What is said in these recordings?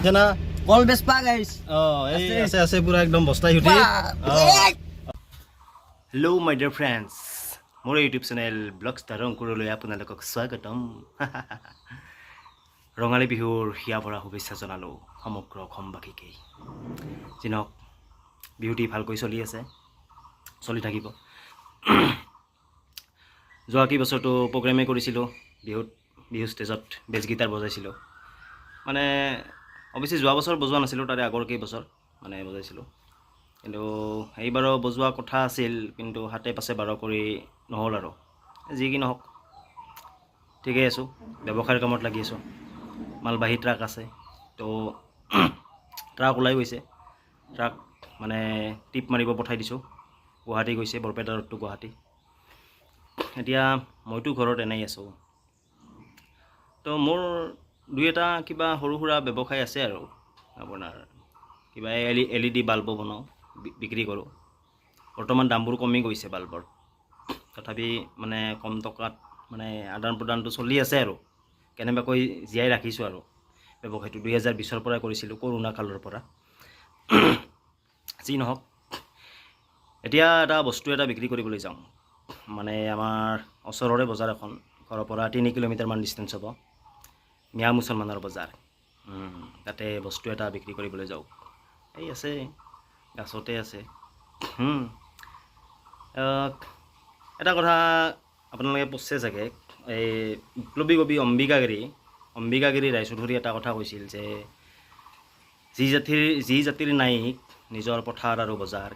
জানা কল বেচপা গাইছ এই আছে পুৰা একদম বস্তাই উঠি হেল্ল' মাই ডিয়াৰ ফ্ৰেণ্ডছ মোৰ ইউটিউব চেনেল ব্লগ ষ্টাৰ ৰংপুৰলৈ আপোনালোকক স্বাগতম ৰঙালী বিহুৰ হিয়া ভৰা শুভেচ্ছা জনালোঁ সমগ্ৰ অসমবাসীকেই যি নহওক বিহুটি ভালকৈ চলি আছে চলি থাকিব যোৱা কি বছৰটো প্ৰগ্ৰেমেই কৰিছিলোঁ বিহু ষ্টেজত বেছ গীটাৰ বজাইছিলোঁ মানে অৱশ্যে যোৱা বছৰ বজোৱা নাছিলোঁ তাৰে আগৰ কেইবছৰ মানে বজাইছিলোঁ কিন্তু এইবাৰো বজোৱা কথা আছিল কিন্তু হাতে পাছে বাৰ কৰি নহ'ল আৰু যি কি নহওক ঠিকেই আছোঁ ব্যৱসায়ৰ কামত লাগি আছোঁ মালবাহী ট্ৰাক আছে তো ট্ৰাক ওলাই গৈছে ট্ৰাক মানে টিপ মাৰিব পঠাই দিছোঁ গুৱাহাটী গৈছে বৰপেটা ৰোড টু গুৱাহাটী এতিয়া মইতো ঘৰত এনেই আছোঁ তো মোৰ দুই এটা কিবা সৰু সুৰা ব্যৱসায় আছে আৰু আপোনাৰ কিবা LED বাল্ব বনাওঁ বিক্ৰী কৰোঁ বৰ্তমান দামবোৰ কমি গৈছে বাল্বৰ তথাপি মানে কম টকাত মানে আদান প্ৰদানটো চলি আছে আৰু কেনেবাকৈ জীয়াই ৰাখিছোঁ আৰু ব্যৱসায়টো 2020ৰ পৰাই কৰিছিলোঁ কৰোণা কালৰ পৰা যি নহওক এতিয়া এটা বস্তু এটা বিক্ৰী কৰিবলৈ যাওঁ মানে আমাৰ ওচৰৰে বজাৰ এখন ঘৰৰ পৰা 3 কিলোমিটাৰমান ডিষ্টেঞ্চ হ'ব মিয়া মুছলমানৰ বজাৰ তাতে বস্তু এটা বিক্ৰী কৰিবলৈ যাওঁ এই আছে গাছতে আছে এটা কথা আপোনালোকে পঢ়ছে চাগে এই বিপ্লৱী কবি অম্বিকাগিৰি ৰায়চৌধুৰী এটা কথা কৈছিল যে যি জাতিৰ নাই নিজৰ পথাৰ আৰু বজাৰ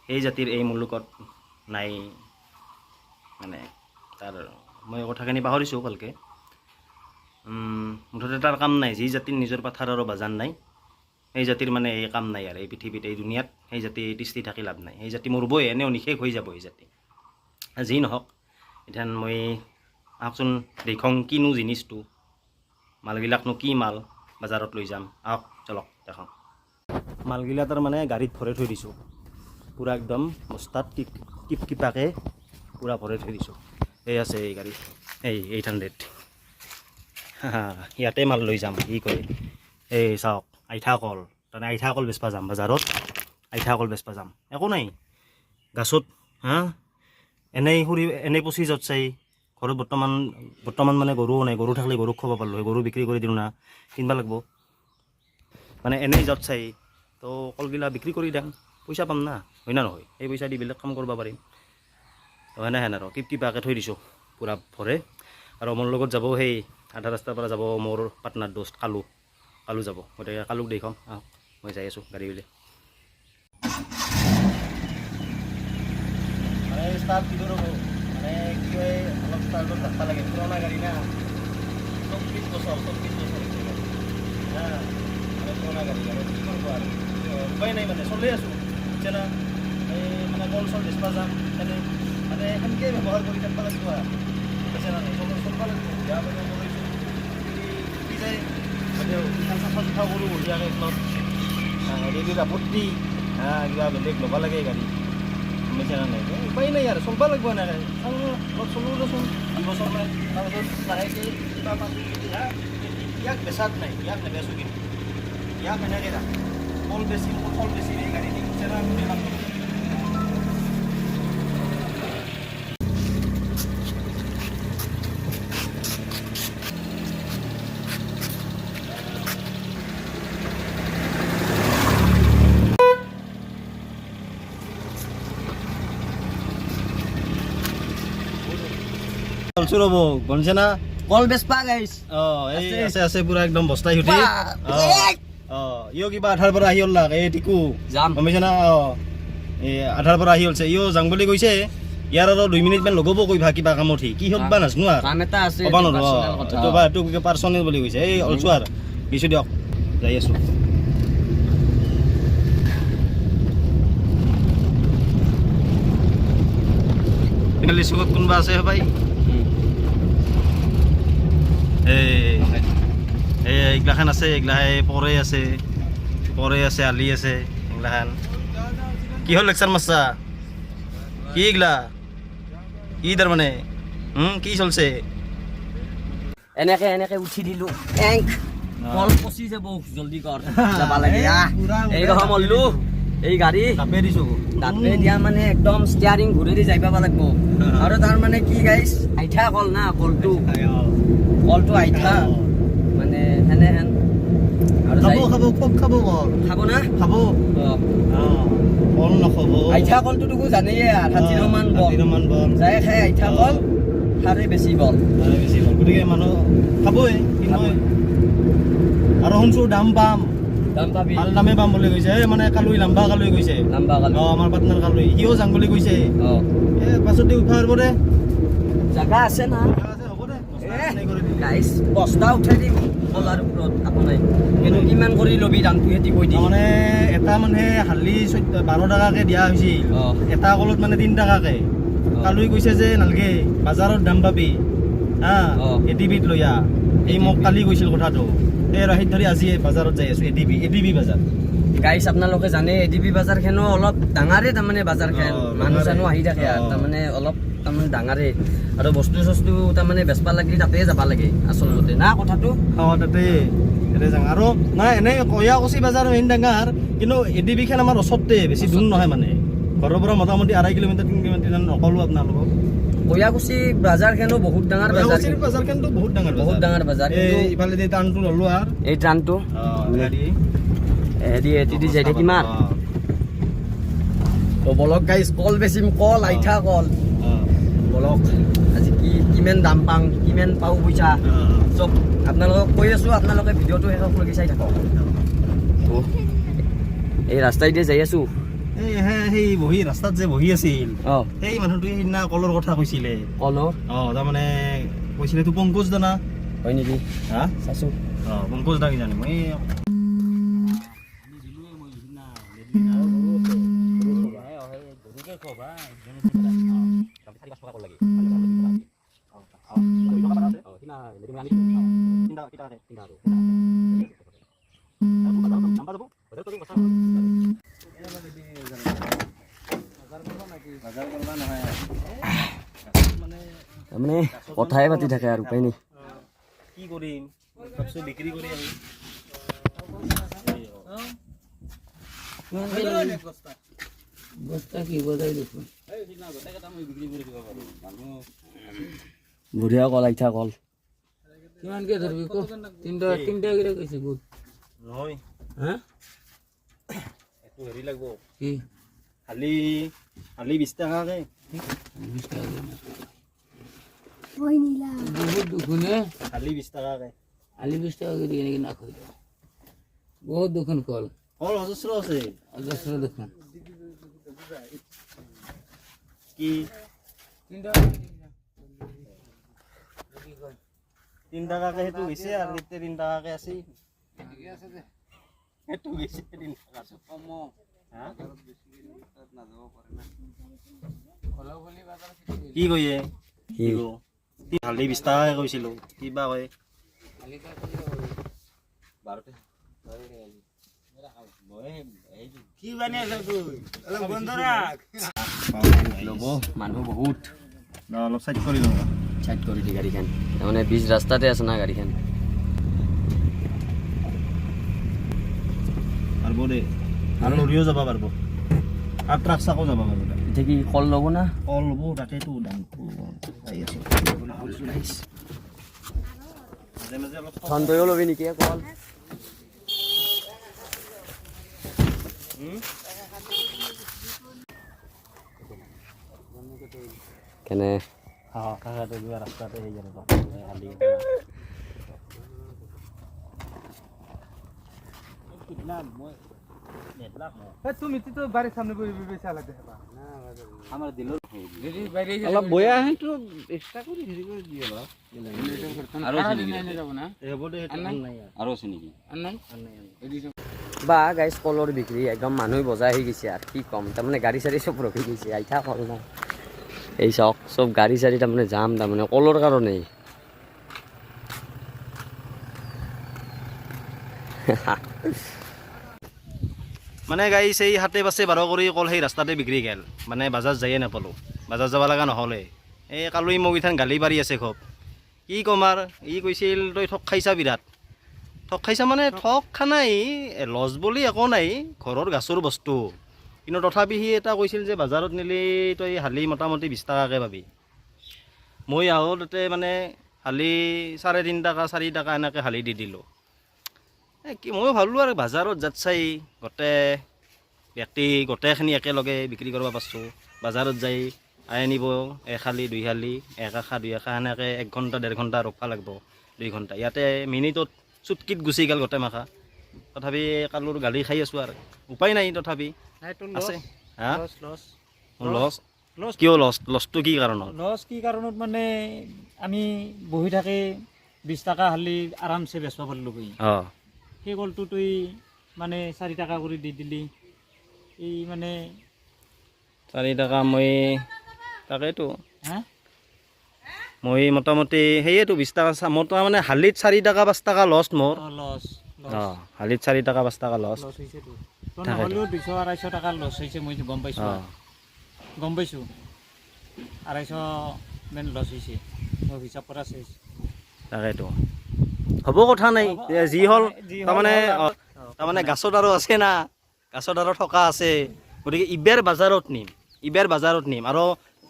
সেই জাতিৰ এই মুলুকত নাই মানে তাৰ মই কথাখিনি পাহৰিছোঁ ভালকৈ মুঠতে তাৰ কাম নাই যি জাতিৰ নিজৰ পথাৰ আৰু বাজাৰ নাই সেই জাতিৰ মানে এই কাম নাই আৰু এই পৃথিৱীত এই দুনিয়াত সেই জাতি তিষ্ঠি থাকি লাভ নাই সেই জাতি মৰিবই এনেও নিশেষ হৈ যাব এই জাতি যি নহওক এতিয়া মই আহকচোন দেখোঁ কিনো জিনিসটো মালগিলাকনো কি মাল বজাৰত লৈ যাম আহক চলক দেখোঁ মালগিলা তাৰ মানে গাড়ীত ভৰাই থৈ দিছোঁ পূৰা একদম বস্তাত টিপকিপাকৈ পূৰা ভৰাই থৈ দিছোঁ এই আছে এই গাড়ী এই 800 ইয়াতে মাল লৈ যাম কি কয় এই চাওক আইঠা কল তাৰমানে আইঠা কল বেচবা যাম বজাৰত আইঠা কল বেচবা যাম একো নাই গাছত এনেই পচি য'ত চাই ঘৰত বৰ্তমান মানে গৰুও নাই গৰু থাকিলে গৰুক খুৱাব পাৰলোঁ হয় গৰু বিক্ৰী কৰি দিওঁ না কিনিব লাগিব মানে এনেই য'ত চাই তো কলগিলা বিক্ৰী কৰি দিম পইচা পাম না হয় না নহয় সেই পইচা দি বেলেগ কাম কৰিব পাৰিম তো সেনেহেন আৰু টিপকিপাকৈ থৈ দিছোঁ পূৰা ভৰে আৰু মোৰ লগত যাব সেই আধা ৰাস্তাৰ পৰা যাব মোৰ পাৰ্টনাৰ দোষ্ট কালু যাব গতিকে কালুক দেখোঁ আহক মই যাই আছোঁ গাড়ী বুলি মানে ষ্টাৰ্ট দিলোঁ ৰ'ব মানে কি হয় অলপ ষ্টাৰ্টত ৰাস্তা লাগে পুৰণা গাড়ী না 24 বছৰ মানে পুৰণা গাড়ী আৰু কি কৰিব আৰু উপায় নাই মানে চলি আছোঁ বুজিছে না এই মানে কল চল বেচবা যাম মানে সেনেকৈ ব্যৱহাৰ কৰি থাকিব লাগিব আৰু বুজিছে না চলিব লাগিব বেয়া বেয়া কৰিছোঁ কি যায় চাফা চাফা কৰোঁ বঢ়িয়াকৈ একদম হেৰি আপত্তি কিবা বেলেগ ল'ব লাগে গাড়ী বুজিছে না নাই উপায় নাই আৰু চলিব লাগিব এনেকৈ অলপ চলোঁ দেচোন 2 বছৰমান তাৰপিছত লাহেকৈ কিবা পাতি ইয়াক বেচাত নাই ইয়াক নেবেচোঁ কিন্তু ইয়াক এনেকৈ ৰাখ কল বেছি এই গাড়ী দি বুজিছে না চলছো ৰ'ব গণছে না কল বেচপা গাইছ এই আছে পুৰা একদম বস্তাই উঠি ইও কিবা আধাৰ পৰা আহি হ'ল এই টিকু যাম গম পাইছে না এই আধাৰ পৰা আহি হ'লছে ইও যাম বুলি কৈছে ইয়াৰ আৰু 2 মিনিটমান লগাব কৈবা কিবা কামত কি হ'ল বা নাজনো আৰু কাম এটা আছে ক'ব নোৱাৰো এইটো পাৰ্চনেল বুলি কৈছে এই অলছো আৰু দিছোঁ দিয়ক যাই আছোঁ চুকত কোনোবা আছে ভাই এইগিলাখান আছে এইগিলাখান পৰে আছে আলি আছে এইগিলাখান কি হ'ল লেকচাৰ মাৰছা কি এইগিলা কি তাৰমানে কি চলছে এনেকে উঠি দিলোঁ কল পচি যাব জলদি কৰ যাব লাগে এই কথা মল্লু এই গাড়ী তাপে দিছোঁ দাঁতে দিয়া মানে একদম ষ্টিয়াৰিং ঘূৰি দি যাই পাব লাগিব আৰু তাৰ মানে কি গাইছ আইঠা কল না কলটো আইঠা মানে হেনে হেন আৰু খাব খুব খাব কল খাব না খাব কল নাখাব আইঠা কলটোতো জানেই আধা কিলোমান বল যায় খাই আইঠা কল খাৰে বেছি বল গতিকে মানুহ খাবই কিন্তু আৰু শুনছোঁ দাম পাম দাম পাবি ভাল দামে পাম বুলি কৈছে এই মানে কালুই লাম্বা কালুই কৈছে আমাৰ পাৰ্টনাৰ কালুই সিও যাম বুলি কৈছে পাছত দি উঠাৰ পৰে জাগা আছে না হ'ব দে গাইছ বস্তা উঠাই দিম কলাৰ ওপৰত আপোনাৰ কিন্তু কিমান কৰি ল'বি দামটো সিহঁতি কৈ দিম মানে এটা মানুহে হালি 12 টকাকৈ দিয়া হৈছিল এটা কলত মানে 3 টকাকৈ কালুই কৈছে যে নালগে বজাৰত দাম পাবি হা এডিবিত লৈ আহ এই মোক কালি কৈছিল কথাটো এই ৰাহিত ধৰি আজি বজাৰত যাই আছোঁ এডিবি বজাৰ গাইছ আপোনালোকে জানে এডিবি বজাৰখনো অলপ ডাঙৰে তাৰমানে বজাৰখন মানুহ চানুহ আহি থাকে আৰু তাৰমানে অলপ তাৰমানে ডাঙৰে আৰু বস্তু চস্তু তাৰমানে বেচবা লাগিলে তাতে যাব লাগে আচলতে না কথাটো তাতে যাওঁ আৰু নাই এনেই কয়াকুছি বজাৰ মেইন ডাঙৰ কিন্তু এডিবিখন আমাৰ ওচৰতে বেছি দূৰ নহয় মানে ঘৰৰ পৰা মোটামুটি 2.5 কিলোমিটাৰ 3 কিলোমিটাৰ নকলোঁ আপোনালোকক কয়াকুছি বজাৰখনো বহুত ডাঙৰ বজাৰখনতো বহুত ডাঙৰ বজাৰ ইফালে দি টাৰ্ণটো ল'লোঁ আৰু এই ট্ৰানটো হেৰি এটি যাই থাকি কিমান বলক গাইছ কল বেচিম কল আইঠা কল বলক আজি কিমান দাম পাম কিমান পাওঁ পইচা চব আপোনালোকক কৈ আছোঁ আপোনালোকে ভিডিঅ'টো শেষলৈকে চাই থাকক এই ৰাস্তাইদি যাই আছোঁ সেই বহি ৰাস্তাত যে বহি আছিল সেই মানুহটোৱে সেইদিনা কলৰ কথা কৈছিলে কলৰ তাৰমানে কৈছিলে তো পংকজ দানা হয় নেকি হা চাইছোঁ পংকজ দা কি জানে মই তাৰমানে কথাই পাতি থাকে আৰু উপায় নাই কি কৰিম ভাবছো বিক্ৰী কৰি আহি বঢ়িয়া কল আইঠা কল কিমানকে ধৰবি ক তিনটা কিটা কৈছে গুড নহয় হা এইটো হেৰি লাগব কি খালি 20 টকাকে 20 টাকা ওই নীলা বহুত দুখনে খালি 20 টকাকে আলি 20 টাকা করে কিনে না কই বহুত দুখন কল কল অজস্র আছে অজস্র দুখন কি তিনটা 3 টাকাকে হেতু গেছে আর এতে 3 টাকাকে আছে আগে আছে দে হেতু গেছে 3 টাকা কম হ্যাঁ না যাব পারে না কলা বলি বাজার কি কইয়ে কি কি খালি 20 টাকাকে কইছিল কিবা কয় আলি কা কই 12টা কি বানিয়ে আছে তুই অলপ বন্ধ রাখ ল'ব মানুহ বহুত অলপ সাইড কৰি লওঁ চাইড কৰি দি গাড়ীখন তাৰমানে বীজ ৰাস্তাতে আছে না গাড়ীখন পারব দে আর লরিও যাব পারব আর ট্রাক চাকো যাব পারব এতিয়া কি কল ল'ব না কল ল'ব তাকেতো দাম চাই আছো মাজে মাজে অলপ ধনতৈও ল'বি নেকি কল কেনে কাকাতে যোৱা ৰাস্তাতে সেই যাব খালি তুমি তো বাড়ির সামনে বেশি আলাদা হবা আমার দিল অলপ বয়া আহে তো এক্সট্রা করে হেৰি কৰি দিয়ে অলপ আৰু যাব না হ'ব দে আৰু আছে নেকি নাই বা গাইছ কলৰ বিক্ৰী একদম মানুহ বজাই আহি গৈছে আৰু কি ক'ম তাৰমানে গাড়ী চাড়ী চব ৰখি গৈছে আইঠা কল না এই চাওক চব গাড়ী চাড়ী তাৰমানে যাম তাৰমানে কলৰ কাৰণেই মানে গাইছ এই হাতে পাছে 12 কৰি কল সেই ৰাস্তাতে বিক্ৰী গেল মানে বাজাৰ যায়ে নাপালোঁ বাজাৰ যাব লগা নহ'লে এই কালুই মোক ইথান গালি পাৰি আছে খুব কি ক'ম আৰু ই কৈছিল তই ঠগ খাইছা বিৰাট ঠগ খাইছা মানে ঠগ খা নাই, লছ বুলি একো নাই, ঘৰৰ গাছৰ বস্তু। কিন্তু তথাপি সি এটা কৈছিল যে বজাৰত নিলে তই হালি মোটামুটি 20 টকাকৈ পাবি। মই আহোঁ তাতে মানে হালি 3.5 টকা 4 টকা এনেকৈ হালি দি দিলোঁ। কি ময়ো ভাবিলোঁ আৰু বজাৰত যাত চাই গোটেইখিনি একেলগে বিক্ৰী কৰিব পাৰিছোঁ। বজাৰত যাই আনিব 1 হালি 2 হালি 1 আশা 2 আশা এনেকৈ 1 ঘণ্টা 1.5 ঘণ্টা ৰখিব লাগিব, 2 ঘণ্টা। ইয়াতে মিনিটত চুটকিত গুচি গ'ল গোটেই মাখা। তথাপি কালুৰ গালি খাই আছোঁ আৰু উপায় নাই। তথাপি আছে হা লছ কিয় লছটো কি কাৰণত? লছ কি কাৰণত মানে আমি বহি থাকি 20 টকা হালি আৰামছে বেচবা পাৰিলোঁ গৈ। অঁ সেই কলটো তুই মানে 4 টকা কৰি দি দিলি, এই মানে 4 টকা মই তাকেইতো হা মই মোটামুটি সেয়েতো 20 টকা মোৰ তাৰমানে হালিত 4 টকা 5 টকা লছ মোৰ। লছ অঁ হালিত 4 টকা 5 টকা লছ। লছ হৈছেতো তো নহ'লেও 200-250 টকা লছ হৈছে, মই গম পাইছোঁ। অঁ গম পাইছোঁ 250 মান লছ হৈছে, মই হিচাপ কৰা চেছ। তাকেইতো হ'ব, কথা নাই। যি হ'ল তাৰমানে গাছত আৰু আছে না, গাছত আৰু থকা আছে। গতিকে ইবাৰ বাজাৰত নিম আৰু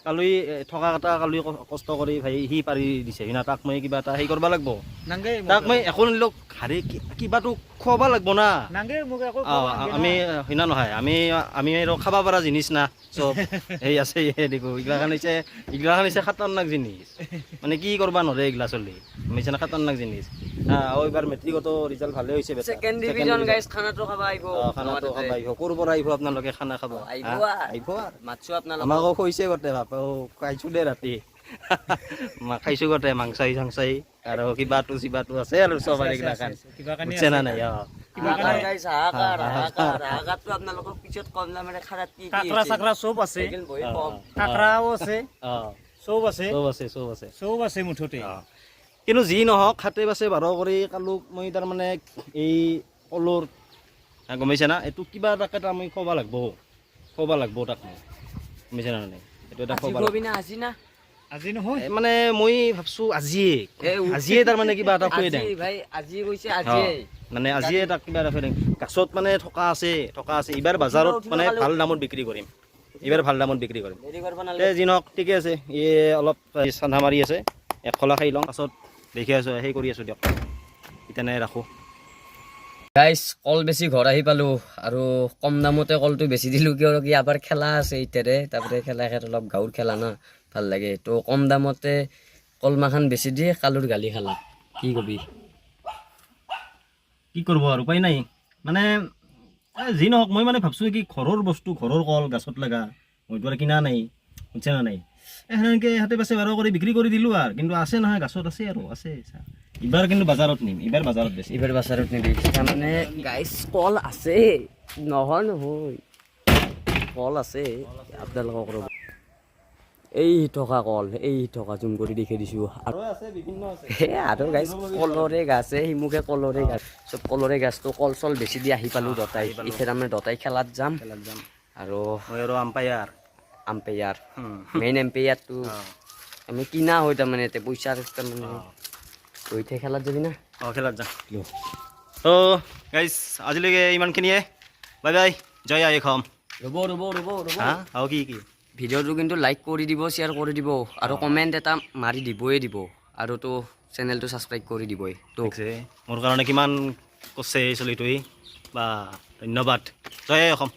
কালি থকা কটা কালি কষ্ট কৰি ভাই সি পাৰি দিছে না, তাক মই কিবা এটা হেৰি কৰিব লাগিব। নাংগে তাক মই একো নিলক হাৰি কিবাটো খুৱাব লাগিব না। নাংগে মোক একো আমি সিনা নহয়, আমি আৰু খাব পৰা জিনিস না চব সেই আছে। দেখো এইগিলাখান হৈছে খাতাৰনাক জিনিস, মানে কি কৰবা নৰে এইগিলা চলি মিছে না খাতাৰনাক জিনিস। এইবাৰ মেট্ৰিকতো ৰিজাল্ট ভালে হৈছে। সেকেন্ড ডিভিজন গাইস খানাটো খাবা আহিব, খানাটো খাব আহিব। ক'ৰ পৰা আহিব আপোনালোকে খানা খাব? আহিব মাতছো আপোনালোক। আমাকো কৈছে গোটেই বাপ খাইছোঁ দে ৰাতি খাইছোঁ গোটেই মাংসাই চাংসাই আৰু কিবাটো চিবাটো আছে আৰু চব আৰু এইগিলাখান বুজছে না নাই? গাইস হাহাকাৰটো আপোনালোকক পিছত কম দামেৰে খাৰাত কি কাকৰা চাকৰা চব আছে, বহি কম। কাকৰাও আছে, অঁ চব আছে, চব আছে মুঠতে। কিন্তু যি নহওক 7 বাছে 12 কৰি কালুক মই তাৰমানে এই কলৰ গমাইছে না, এইটো কিবা এটাকে তাৰ মই খোৱাব লাগিব তাক মই গমাইছে না নাই? এইটো এটা খোৱাব লাগিব। আজি নহয় মানে মই ভাবছোঁ আজিয়ে তাৰমানে কিবা এটা খুৱাই দিম ভাই, আজি কৈছে আজিয়ে। মানে আজিয়ে তাক কিবা এটা খুৱাই দিম। গাছত মানে থকা আছে। এইবাৰ বজাৰত মানে ভাল দামত বিক্ৰী কৰিম। দেৰি কৰিব নালাগে। যি নহওক ঠিকে আছে। অলপ চান্ধা মাৰি আছে, 1 খোলা খাই লওঁ, পাছত দেখি আছোঁ সেই কৰি আছোঁ দিয়ক। ইতেনে ৰাখোঁ। গাইছ কল বেছি ঘৰ আহি পালোঁ আৰু কম দামতে কলটো বেছি দিলোঁ, কিয় কি আবাৰ খেলা আছে ইতেৰে। তাৰপৰে খেলা অলপ গাঁৱৰ খেলা না, ভাল লাগে। তো কম দামতে কলমাখান বেছি দিয়ে কালুৰ গালি খালা, কি কবি? কি কৰিব আৰু উপায় নাই। মানে যি নহওক মই মানে ভাবছোঁ কি ঘৰৰ বস্তু, ঘৰৰ কল গাছত লগা, মইতো আৰু কিনা নাই, বুজছে না নাই? সেনেকৈ 7 বাছে 12 কৰি বিক্ৰী কৰি দিলোঁ আৰু। কিন্তু আছে নহয় গাছত, আছে আৰু আছে। এইবাৰ কিন্তু বজাৰত নিম, এইবাৰ বজাৰত বেছি। এইবাৰ বাজাৰত নিবি তাৰমানে গাইছ কল আছে, নহয় কল আছে আপোনালোকক ৰ'ব। এই থকা কল, এই থকা জুম কৰি দেখি দিছোঁ। আৰু গাইছ কলৰে গাছ, সিমুখে কলৰে গাছ, চব কলৰে গাছ। তো কল চল বেছি দি আহি পালোঁ দতাই। এতিয়া তাৰমানে দতাই খেলাত যাম আৰু মই আৰু আম্পায়াৰ মেইন এম্পায়াৰটো আমি কিনা হয় তাৰমানে এতিয়া পইচাৰ তাৰমানে গৈ খেলাত যাবি না? খেলাত যাম। তো গাইজ আজিলৈকে ইমানখিনিয়ে। বাই বাই, জয় আই অসম। ৰ'ব আৰু কি ভিডিঅ'টো কিন্তু লাইক কৰি দিব, শ্বেয়াৰ কৰি দিব আৰু কমেণ্ট এটা মাৰি দিব আৰু তো চেনেলটো ছাবস্ক্ৰাইব কৰি দিবই। তো মোৰ কাৰণে কিমান কৈছে এই চলিটোৱে, বা ধন্যবাদ। জয় আই অসম।